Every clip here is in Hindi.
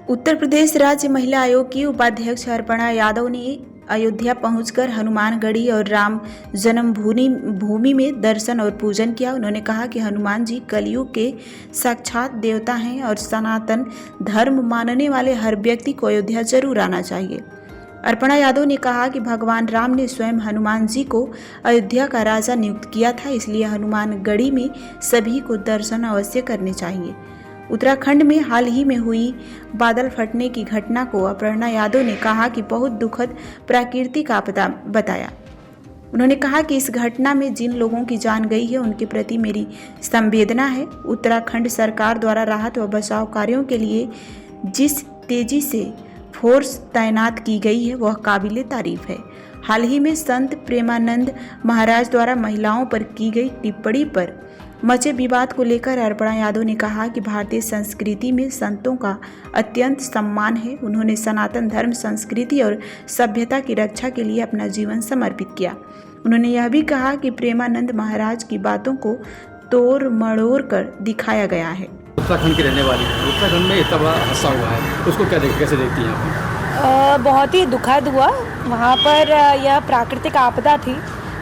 उत्तर प्रदेश राज्य महिला आयोग की उपाध्यक्ष अर्पणा यादव ने अयोध्या पहुंचकर हनुमानगढ़ी और राम जन्मभूमि में दर्शन और पूजन किया। उन्होंने कहा कि हनुमान जी कलयुग के साक्षात देवता हैं और सनातन धर्म मानने वाले हर व्यक्ति को अयोध्या जरूर आना चाहिए। अर्पणा यादव ने कहा कि भगवान राम ने स्वयं हनुमान जी को अयोध्या का राजा नियुक्त किया था, इसलिए हनुमानगढ़ी में सभी को दर्शन अवश्य करने चाहिए। उत्तराखंड में हाल ही में हुई बादल फटने की घटना को अर्पणा यादव ने कहा कि बहुत दुखद प्राकृतिक आपदा बताया। उन्होंने कहा कि इस घटना में जिन लोगों की जान गई है उनके प्रति मेरी संवेदना है। उत्तराखंड सरकार द्वारा राहत व बचाव कार्यों के लिए जिस तेजी से फोर्स तैनात की गई है वह काबिले तारीफ है। हाल ही में संत प्रेमानंद महाराज द्वारा महिलाओं पर की गई टिप्पणी पर मचे विवाद को लेकर अर्पणा यादव ने कहा कि भारतीय संस्कृति में संतों का अत्यंत सम्मान है। उन्होंने सनातन धर्म, संस्कृति और सभ्यता की रक्षा के लिए अपना जीवन समर्पित किया। उन्होंने यह भी कहा कि प्रेमानंद महाराज की बातों को तोड़ मड़ोड़ कर दिखाया गया है। उत्तराखंड की रहने वाली है, उत्तराखंड में इतना बड़ा हादसा हुआ है, उसको कैसे देखती हैं आप? बहुत ही दुखद हुआ। वहाँ पर यह प्राकृतिक आपदा थी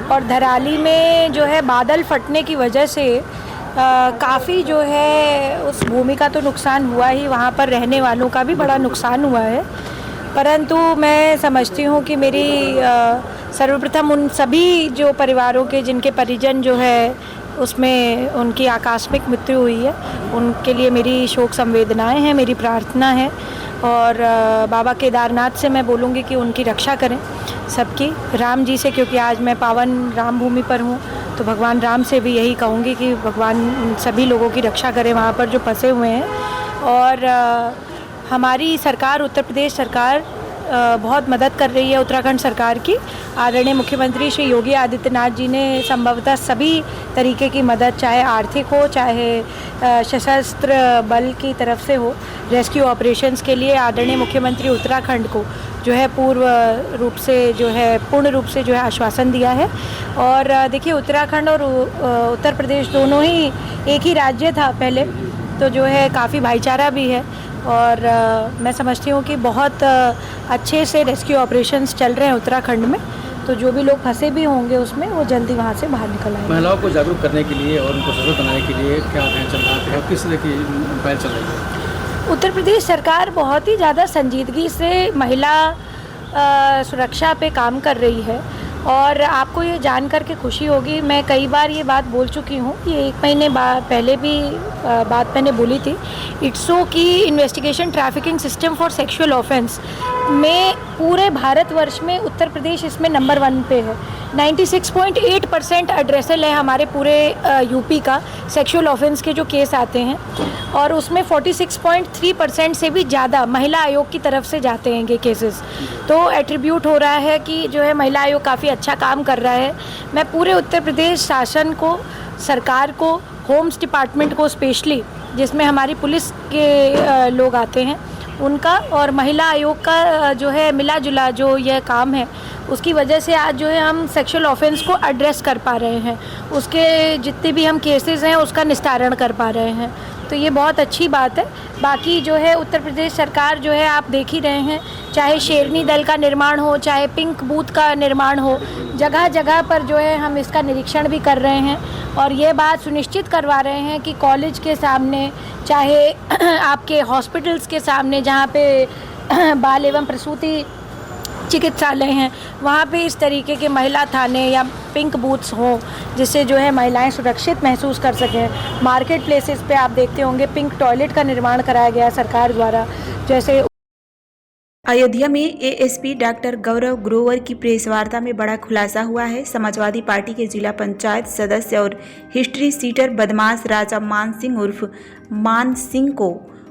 और धराली में जो है बादल फटने की वजह से काफ़ी जो है उस भूमि का तो नुकसान हुआ ही, वहाँ पर रहने वालों का भी बड़ा नुकसान हुआ है। परंतु मैं समझती हूँ कि मेरी सर्वप्रथम उन सभी जो परिवारों के जिनके परिजन जो है उसमें उनकी आकस्मिक मृत्यु हुई है, उनके लिए मेरी शोक संवेदनाएं हैं, मेरी प्रार्थना है। और बाबा केदारनाथ से मैं बोलूँगी कि उनकी रक्षा करें सबकी, राम जी से, क्योंकि आज मैं पावन राम भूमि पर हूँ, तो भगवान राम से भी यही कहूँगी कि भगवान सभी लोगों की रक्षा करें वहाँ पर जो फंसे हुए हैं। और हमारी सरकार, उत्तर प्रदेश सरकार बहुत मदद कर रही है उत्तराखंड सरकार की। आदरणीय मुख्यमंत्री श्री योगी आदित्यनाथ जी ने संभवतः सभी तरीके की मदद, चाहे आर्थिक हो, चाहे सशस्त्र बल की तरफ से हो, रेस्क्यू ऑपरेशंस के लिए आदरणीय मुख्यमंत्री उत्तराखंड को जो है पूर्ण रूप से जो है आश्वासन दिया है। और देखिए, उत्तराखंड और उत्तर प्रदेश दोनों ही एक ही राज्य था पहले, तो जो है काफ़ी भाईचारा भी है। और मैं समझती हूँ कि बहुत अच्छे से रेस्क्यू ऑपरेशंस चल रहे हैं उत्तराखंड में, तो जो भी लोग फंसे भी होंगे उसमें वो जल्दी वहाँ से बाहर निकल आएंगे। महिलाओं को जागरूक करने के लिए और उनको सशक्त बनाने के लिए क्या अभियान चल रहा है और किस तरह की पहल चल रही है? उत्तर प्रदेश सरकार बहुत ही ज़्यादा संजीदगी से महिला सुरक्षा पे काम कर रही है। और आपको ये जान कर के खुशी होगी, मैं कई बार ये बात बोल चुकी हूँ, ये 1 महीने पहले भी बात मैंने बोली थी। इट्सो की investigation trafficking system for sexual offence में पूरे भारतवर्ष में उत्तर प्रदेश इसमें नंबर 1 पे है। 96.8% एड्रेसल है हमारे पूरे यूपी का सेक्सुअल ऑफेंस के जो केस आते हैं, और उसमें 46.3% से भी ज़्यादा महिला आयोग की तरफ से जाते हैं ये केसेस। तो एट्रीब्यूट हो रहा है कि जो है महिला आयोग काफ़ी अच्छा काम कर रहा है। मैं पूरे उत्तर प्रदेश शासन को, सरकार को, होम्स डिपार्टमेंट को स्पेशली, जिसमें हमारी पुलिस के लोग आते हैं, उनका और महिला आयोग का जो है मिला जुला जो यह काम है, उसकी वजह से आज जो है हम सेक्सुअल ऑफेंस को एड्रेस कर पा रहे हैं, उसके जितने भी हम केसेस हैं उसका निस्तारण कर पा रहे हैं। तो ये बहुत अच्छी बात है। बाकी जो है उत्तर प्रदेश सरकार जो है, आप देख ही रहे हैं, चाहे शेरनी दल का निर्माण हो, चाहे पिंक बूथ का निर्माण हो, जगह जगह पर जो है हम इसका निरीक्षण भी कर रहे हैं और ये बात सुनिश्चित करवा रहे हैं कि कॉलेज के सामने, चाहे आपके हॉस्पिटल्स के सामने जहाँ पे बाल एवं प्रसूति चिकित्सालय हैं, वहाँ पे इस तरीके के महिला थाने या पिंक बूथ्स हों, जिससे जो है महिलाएं सुरक्षित महसूस कर सकें। मार्केट प्लेसेस पे आप देखते होंगे पिंक टॉयलेट का निर्माण कराया गया सरकार द्वारा। जैसे अयोध्या में एएसपी डॉक्टर गौरव ग्रोवर की प्रेस वार्ता में बड़ा खुलासा हुआ है। समाजवादी पार्टी के जिला पंचायत सदस्य और हिस्ट्री सीटर बदमाश राजा मान सिंह उर्फ मान सिंह को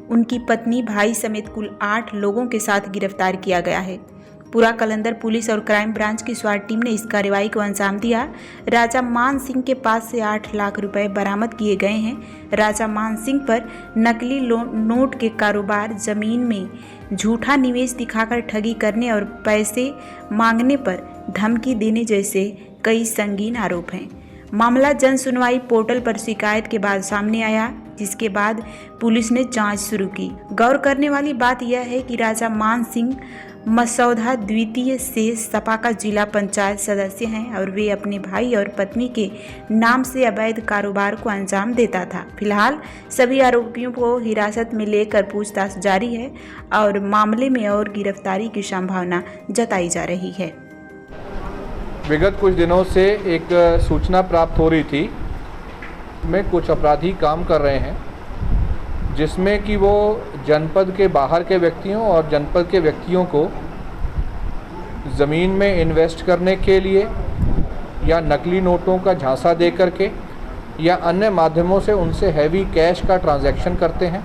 उनकी पत्नी, भाई समेत कुल 8 लोगों के साथ गिरफ्तार किया गया है। पूरा कलंदर पुलिस और क्राइम ब्रांच की स्वाट टीम ने इस कार्रवाई को अंजाम दिया। राजा मान सिंह के पास से 8 लाख रुपए बरामद किए गए हैं। राजा मान सिंह पर नकली नोट के कारोबार, जमीन में झूठा निवेश दिखाकर ठगी करने और पैसे मांगने पर धमकी देने जैसे कई संगीन आरोप हैं। मामला जन सुनवाई पोर्टल पर शिकायत के बाद सामने आया, जिसके बाद पुलिस ने जांच शुरू की। गौर करने वाली बात यह है कि राजा मान सिंह मसौदा द्वितीय से सपा का जिला पंचायत सदस्य हैं और वे अपने भाई और पत्नी के नाम से अवैध कारोबार को अंजाम देता था। फिलहाल सभी आरोपियों को हिरासत में लेकर पूछताछ जारी है और मामले में और गिरफ्तारी की संभावना जताई जा रही है। विगत कुछ दिनों से एक सूचना प्राप्त हो रही थी में कुछ अपराधी काम कर रहे हैं, जिसमें कि वो जनपद के बाहर के व्यक्तियों और जनपद के व्यक्तियों को ज़मीन में इन्वेस्ट करने के लिए या नकली नोटों का झांसा दे करके या अन्य माध्यमों से उनसे हैवी कैश का ट्रांजैक्शन करते हैं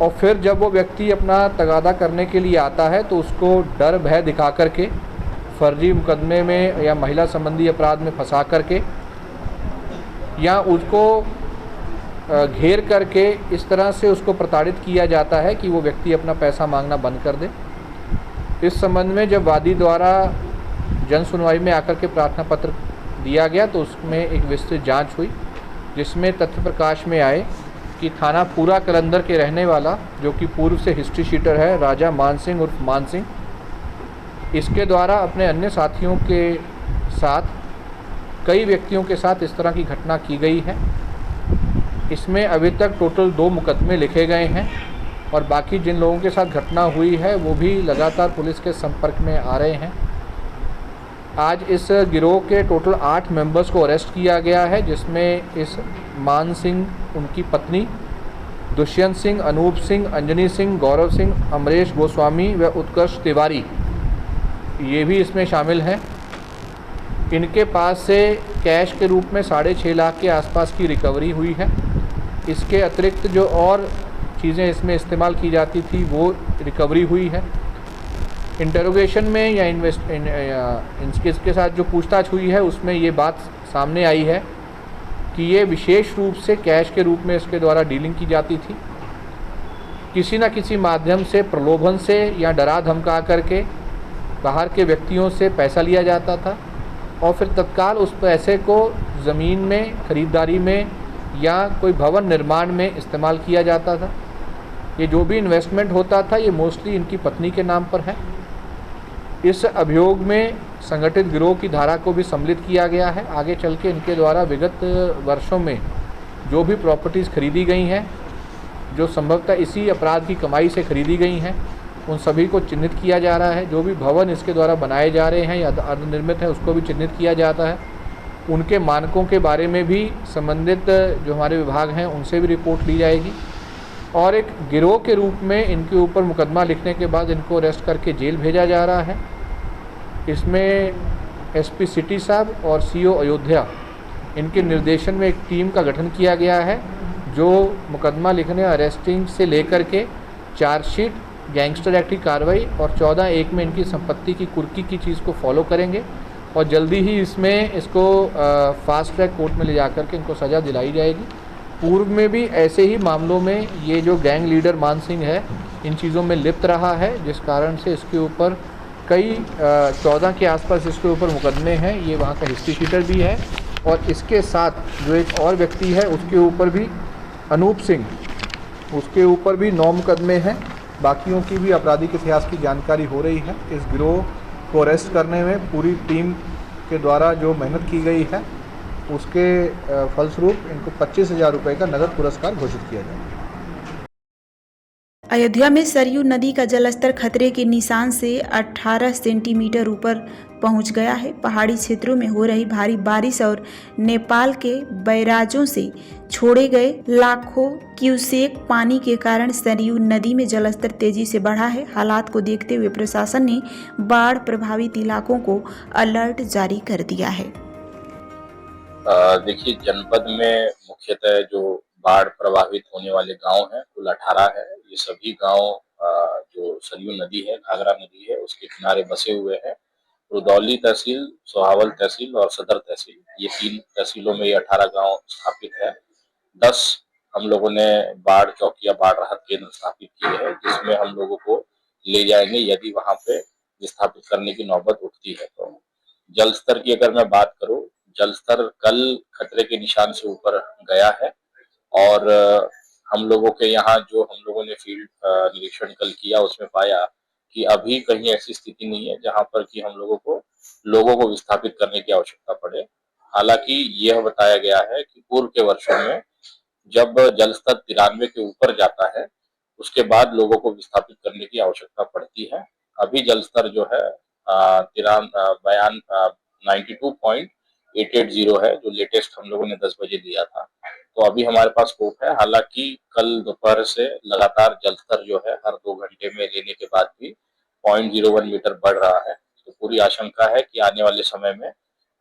और फिर जब वो व्यक्ति अपना तगादा करने के लिए आता है तो उसको डर भय दिखा करके फर्जी मुकदमे में या महिला संबंधी अपराध में फंसा करके या उसको घेर करके इस तरह से उसको प्रताड़ित किया जाता है कि वो व्यक्ति अपना पैसा मांगना बंद कर दे। इस संबंध में जब वादी द्वारा जन सुनवाई में आकर के प्रार्थना पत्र दिया गया तो उसमें एक विस्तृत जांच हुई, जिसमें तथ्य प्रकाश में आए कि थाना पूरा कलंदर के रहने वाला, जो कि पूर्व से हिस्ट्री शीटर है, राजा मान सिंह उर्फ मान सिंह, इसके द्वारा अपने अन्य साथियों के साथ कई व्यक्तियों के साथ इस तरह की घटना की गई है। इसमें अभी तक टोटल 2 मुकदमे लिखे गए हैं और बाकी जिन लोगों के साथ घटना हुई है वो भी लगातार पुलिस के संपर्क में आ रहे हैं। आज इस गिरोह के टोटल 8 मेंबर्स को अरेस्ट किया गया है, जिसमें इस मान सिंह, उनकी पत्नी दुष्यंत सिंह, अनूप सिंह, अंजनी सिंह, गौरव सिंह, अमरेश गोस्वामी व उत्कर्ष तिवारी ये भी इसमें शामिल हैं। इनके पास से कैश के रूप में 6.5 लाख के आसपास की रिकवरी हुई है। इसके अतिरिक्त जो और चीज़ें इसमें इस्तेमाल की जाती थी वो रिकवरी हुई है। इंटरोगेशन में या इसके साथ जो पूछताछ हुई है उसमें ये बात सामने आई है कि ये विशेष रूप से कैश के रूप में इसके द्वारा डीलिंग की जाती थी। किसी न किसी माध्यम से प्रलोभन से या डरा धमका करके बाहर के व्यक्तियों से पैसा लिया जाता था और फिर तत्काल उस पैसे को ज़मीन में खरीदारी में या कोई भवन निर्माण में इस्तेमाल किया जाता था। ये जो भी इन्वेस्टमेंट होता था ये मोस्टली इनकी पत्नी के नाम पर है। इस अभियोग में संगठित गिरोह की धारा को भी सम्मिलित किया गया है। आगे चल के इनके द्वारा विगत वर्षों में जो भी प्रॉपर्टीज़ खरीदी गई हैं, जो संभवतः इसी अपराध की कमाई से खरीदी गई हैं, उन सभी को चिन्हित किया जा रहा है। जो भी भवन इसके द्वारा बनाए जा रहे हैं या अर्धनिर्मित है उसको भी चिन्हित किया जाता है। उनके मानकों के बारे में भी संबंधित जो हमारे विभाग हैं उनसे भी रिपोर्ट ली जाएगी और एक गिरोह के रूप में इनके ऊपर मुकदमा लिखने के बाद इनको अरेस्ट करके जेल भेजा जा रहा है। इसमें एसपी सिटी साहब और सीओ अयोध्या इनके निर्देशन में एक टीम का गठन किया गया है, जो मुकदमा लिखने, अरेस्टिंग से लेकर के चार्जशीट, गैंगस्टर एक्ट की कार्रवाई और 14(1) में इनकी संपत्ति की कुर्की की चीज़ को फॉलो करेंगे और जल्दी ही इसमें इसको फास्ट ट्रैक कोर्ट में ले जाकर के इनको सज़ा दिलाई जाएगी। पूर्व में भी ऐसे ही मामलों में ये जो गैंग लीडर मान सिंह है इन चीज़ों में लिप्त रहा है, जिस कारण से इसके ऊपर कई 14 के आसपास इसके ऊपर मुकदमे हैं। ये वहाँ का हिस्ट्री शीटर भी है और इसके साथ जो एक और व्यक्ति है उसके ऊपर भी, अनूप सिंह, उसके ऊपर भी 9 मुकदमे हैं। बाकियों की भी आपराधिक इतिहास की जानकारी हो रही है। इस गिरोह को अरेस्ट करने में पूरी टीम के द्वारा जो मेहनत की गई है उसके फलस्वरूप इनको 25,000 रुपये का नगद पुरस्कार घोषित किया जाएगा। अयोध्या में सरयू नदी का जलस्तर खतरे के निशान से 18 सेंटीमीटर ऊपर पहुंच गया है। पहाड़ी क्षेत्रों में हो रही भारी बारिश और नेपाल के बैराजों से छोड़े गए लाखों क्यूसेक पानी के कारण सरयू नदी में जलस्तर तेजी से बढ़ा है। हालात को देखते हुए प्रशासन ने बाढ़ प्रभावित इलाकों को अलर्ट जारी कर दिया है। देखिए, जनपद में मुख्यतः जो बाढ़ प्रभावित होने वाले गांव हैं कुल 18 है। ये सभी गांव जो सरयू नदी है, घाघरा नदी है, उसके किनारे बसे हुए हैं। रुदौली तहसील, सोहावल तहसील और सदर तहसील, ये 3 तहसीलों में ये 18 गांव स्थापित है। 10 हम लोगों ने बाढ़ चौकिया, बाढ़ राहत केंद्र स्थापित किए हैं, जिसमें हम लोगों को ले जाएंगे यदि वहां पे स्थापित करने की नौबत उठती है। तो जल स्तर की अगर मैं बात करूं, जल स्तर कल खतरे के निशान से ऊपर गया है और हम लोगों के यहाँ जो हम लोगों ने फील्ड निरीक्षण कल किया उसमें पाया कि अभी कहीं ऐसी स्थिति नहीं है जहां पर कि हम लोगों को विस्थापित करने की आवश्यकता पड़े। हालांकि यह बताया गया है कि पूर्व के वर्षों में जब जल स्तर 93 के ऊपर जाता है उसके बाद लोगों को विस्थापित करने की आवश्यकता पड़ती है। अभी जल स्तर जो है 92.880 है, जो लेटेस्ट हम लोगों ने 10 बजे दिया था। तो अभी हमारे पास स्कोप है। हालांकि कल दोपहर से लगातार जल स्तर जो है हर 2 घंटे में लेने के बाद भी 0.01 मीटर बढ़ रहा है। तो पूरी आशंका है कि आने वाले समय में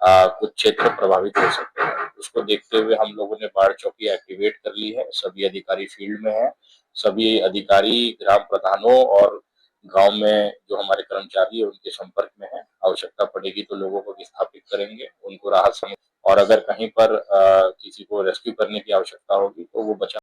कुछ क्षेत्र प्रभावित हो सकते हैं। उसको देखते हुए हम लोगों ने बाढ़ चौकी एक्टिवेट कर ली है। सभी अधिकारी फील्ड में हैं। सभी अधिकारी ग्राम प्रधानों और गांव में जो हमारे कर्मचारी है उनके संपर्क में है। आवश्यकता पड़ेगी तो लोगों को विस्थापित करेंगे, उनको राहत समूह, और अगर कहीं पर किसी को रेस्क्यू करने की आवश्यकता होगी तो वो बचा।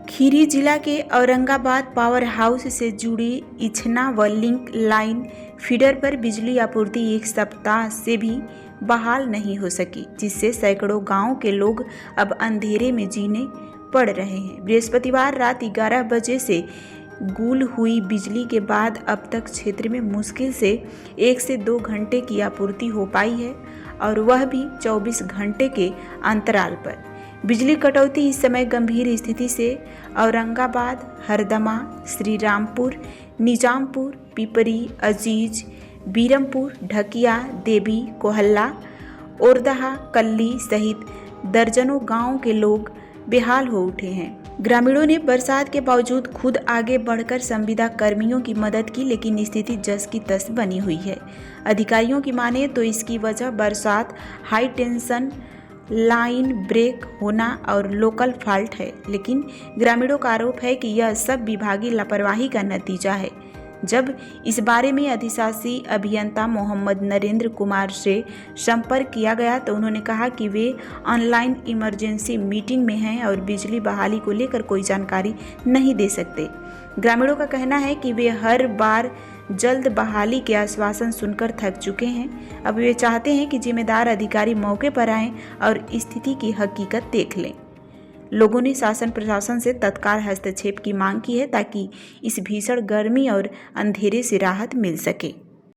खीरी जिला के औरंगाबाद पावर हाउस से जुड़ी इछना व लिंक लाइन फीडर पर बिजली आपूर्ति एक सप्ताह से भी बहाल नहीं हो सकी, जिससे सैकड़ों गांवों के लोग अब अंधेरे में जीने पड़ रहे हैं। बृहस्पतिवार रात 11 बजे से गुल हुई बिजली के बाद अब तक क्षेत्र में मुश्किल से 1 से 2 घंटे की आपूर्ति हो पाई है, और वह भी 24 घंटे के अंतराल पर। बिजली कटौती इस समय गंभीर स्थिति से औरंगाबाद, हरदमा, श्रीरामपुर, निजामपुर, पिपरी, अजीज, बीरमपुर, ढकिया, देवी, कोहल्ला, ओरदहा, कल्ली सहित दर्जनों गांवों के लोग बेहाल हो उठे हैं। ग्रामीणों ने बरसात के बावजूद खुद आगे बढ़कर संविदा कर्मियों की मदद की, लेकिन स्थिति जस की तस बनी हुई है। अधिकारियों की माने तो इसकी वजह बरसात, हाई टेंशन लाइन ब्रेक होना और लोकल फॉल्ट है, लेकिन ग्रामीणों का आरोप है कि यह सब विभागीय लापरवाही का नतीजा है। जब इस बारे में अधिशासी अभियंता मोहम्मद नरेंद्र कुमार से संपर्क किया गया तो उन्होंने कहा कि वे ऑनलाइन इमरजेंसी मीटिंग में हैं और बिजली बहाली को लेकर कोई जानकारी नहीं दे सकते। ग्रामीणों का कहना है कि वे हर बार जल्द बहाली के आश्वासन सुनकर थक चुके हैं। अब वे चाहते हैं कि जिम्मेदार अधिकारी मौके पर आएं और स्थिति की हकीकत देख लें। लोगों ने शासन प्रशासन से तत्काल हस्तक्षेप की मांग की है ताकि इस भीषण गर्मी और अंधेरे से राहत मिल सके।